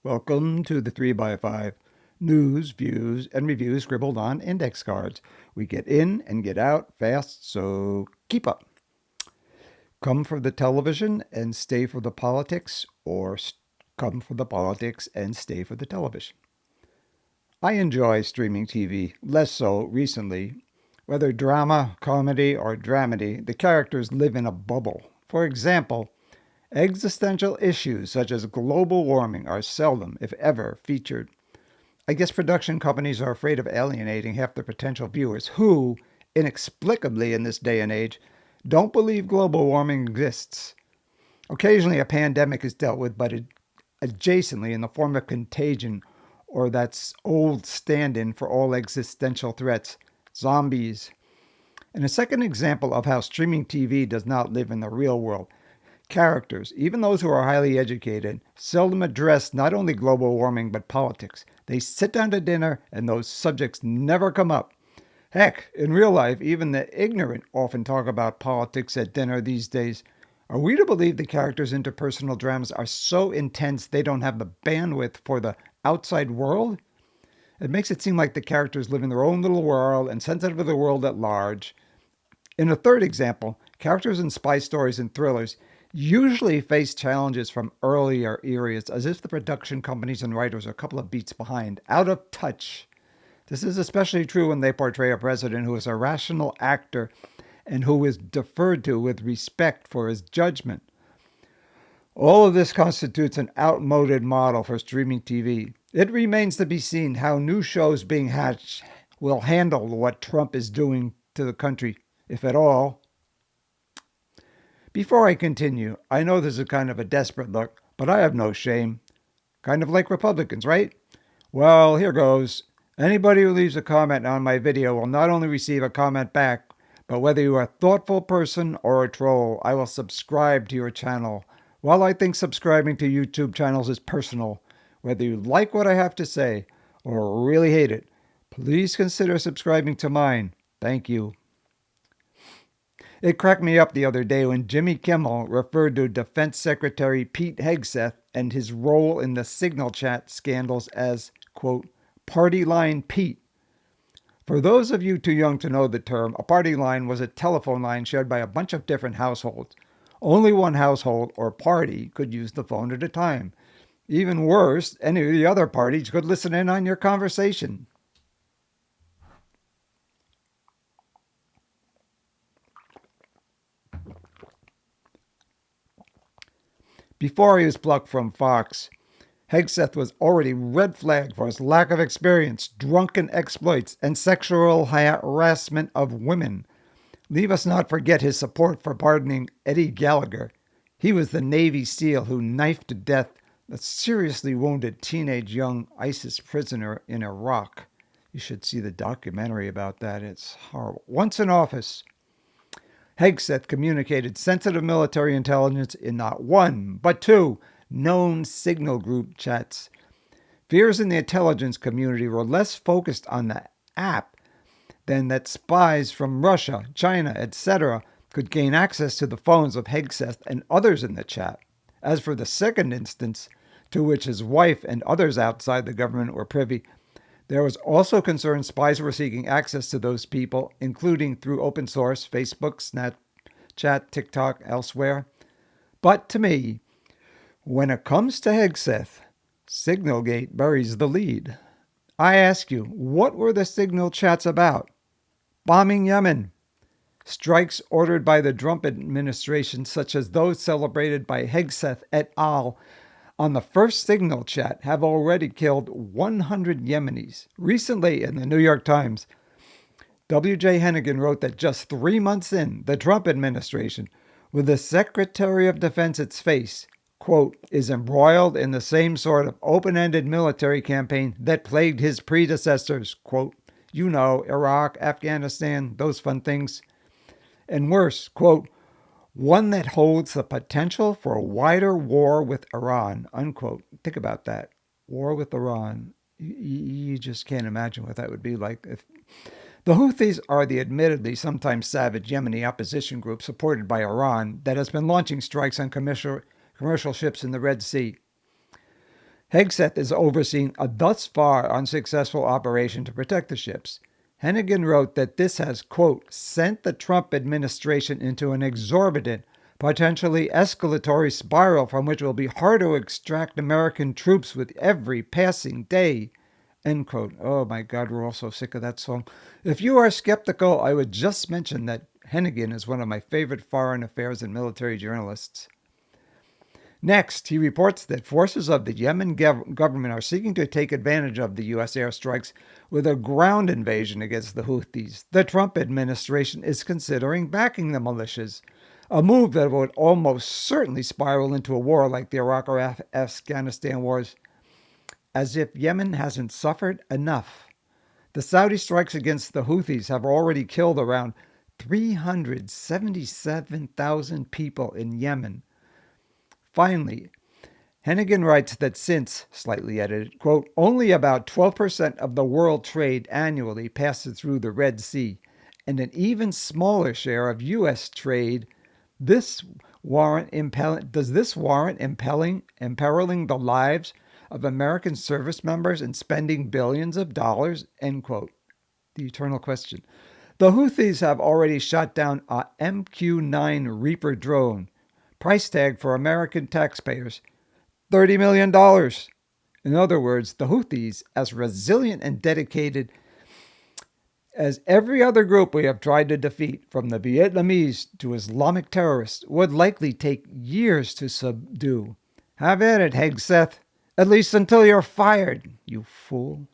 Welcome to the 3x5 news, views, and reviews scribbled on index cards. We get in and get out fast, so keep up. Come for the television and stay for the politics, or come for the politics and stay for the television. I enjoy streaming TV, less so recently. Whether drama, comedy, or dramedy, the characters live in a bubble. For example, existential issues such as global warming are seldom, if ever, featured. I guess production companies are afraid of alienating half their potential viewers who, inexplicably in this day and age, don't believe global warming exists. Occasionally a pandemic is dealt with, but adjacently in the form of contagion or that old stand-in for all existential threats, zombies. And a second example of how streaming TV does not live in the real world. Characters, even those who are highly educated, seldom address not only global warming but politics. They sit down to dinner and those subjects never come up. Heck, in real life, even the ignorant often talk about politics at dinner these days. Are we to believe the characters' interpersonal dramas are so intense they don't have the bandwidth for the outside world? It makes it seem like the characters live in their own little world and sensitive to the world at large. In a third example, characters in spy stories and thrillers usually face challenges from earlier eras as if the production companies and writers are a couple of beats behind, out of touch. This is especially true when they portray a president who is a rational actor and who is deferred to with respect for his judgment. All of this constitutes an outmoded model for streaming TV. It remains to be seen how new shows being hatched will handle what Trump is doing to the country, if at all. Before I continue, I know this is kind of a desperate look, but I have no shame. Kind of like Republicans, right? Well, here goes. Anybody who leaves a comment on my video will not only receive a comment back, but whether you are a thoughtful person or a troll, I will subscribe to your channel. While I think subscribing to YouTube channels is personal, whether you like what I have to say or really hate it, please consider subscribing to mine. Thank you. It cracked me up the other day when Jimmy Kimmel referred to Defense Secretary Pete Hegseth and his role in the Signal Chat scandals as, quote, party line Pete. For those of you too young to know the term, a party line was a telephone line shared by a bunch of different households. Only one household or party could use the phone at a time. Even worse, any of the other parties could listen in on your conversation. Before he was plucked from Fox, Hegseth was already red flagged for his lack of experience, drunken exploits, and sexual harassment of women. Leave us not forget his support for pardoning Eddie Gallagher. He was the Navy SEAL who knifed to death a seriously wounded teenage young ISIS prisoner in Iraq. You should see the documentary about that. It's horrible. Once in office, Hegseth communicated sensitive military intelligence in not one, but two known signal group chats. Fears in the intelligence community were less focused on the app than that spies from Russia, China, etc. could gain access to the phones of Hegseth and others in the chat. As for the second instance, to which his wife and others outside the government were privy, there was also concern spies were seeking access to those people, including through open source, Facebook, Snapchat, TikTok, elsewhere. But to me, when it comes to Hegseth, Signalgate buries the lead. I ask you, what were the signal chats about? Bombing Yemen. Strikes ordered by the Trump administration, such as those celebrated by Hegseth et al. On the first signal chat, have already killed 100 Yemenis. Recently, in the New York Times, W.J. Hennigan wrote that just 3 months in, the Trump administration, with the Secretary of Defense its face, quote, is embroiled in the same sort of open-ended military campaign that plagued his predecessors, quote, you know, Iraq, Afghanistan, those fun things. And worse, quote, one that holds the potential for a wider war with Iran, unquote. Think about that. War with Iran. You just can't imagine what that would be like. If the Houthis are the admittedly sometimes savage Yemeni opposition group supported by Iran that has been launching strikes on commercial ships in the Red Sea. Hegseth is overseeing a thus far unsuccessful operation to protect the ships. Hennigan wrote that this has, quote, sent the Trump administration into an exorbitant, potentially escalatory spiral from which it will be hard to extract American troops with every passing day, end quote. Oh my God, we're all so sick of that song. If you are skeptical, I would just mention that Hennigan is one of my favorite foreign affairs and military journalists. Next, he reports that forces of the Yemen government are seeking to take advantage of the U.S. airstrikes with a ground invasion against the Houthis. The Trump administration is considering backing the militias, a move that would almost certainly spiral into a war like the Iraq or Afghanistan wars. As if Yemen hasn't suffered enough. The Saudi strikes against the Houthis have already killed around 377,000 people in Yemen. Finally, Hennigan writes that since, slightly edited, quote, only about 12% of the world trade annually passes through the Red Sea, and an even smaller share of U.S. trade, does this warrant imperiling the lives of American service members and spending billions of dollars, end quote. The eternal question. The Houthis have already shot down a MQ-9 Reaper drone, price tag for American taxpayers, $30 million. In other words, the Houthis, as resilient and dedicated as every other group we have tried to defeat, from the Vietnamese to Islamic terrorists, would likely take years to subdue. Have at it, Hegseth. At least until you're fired, you fool.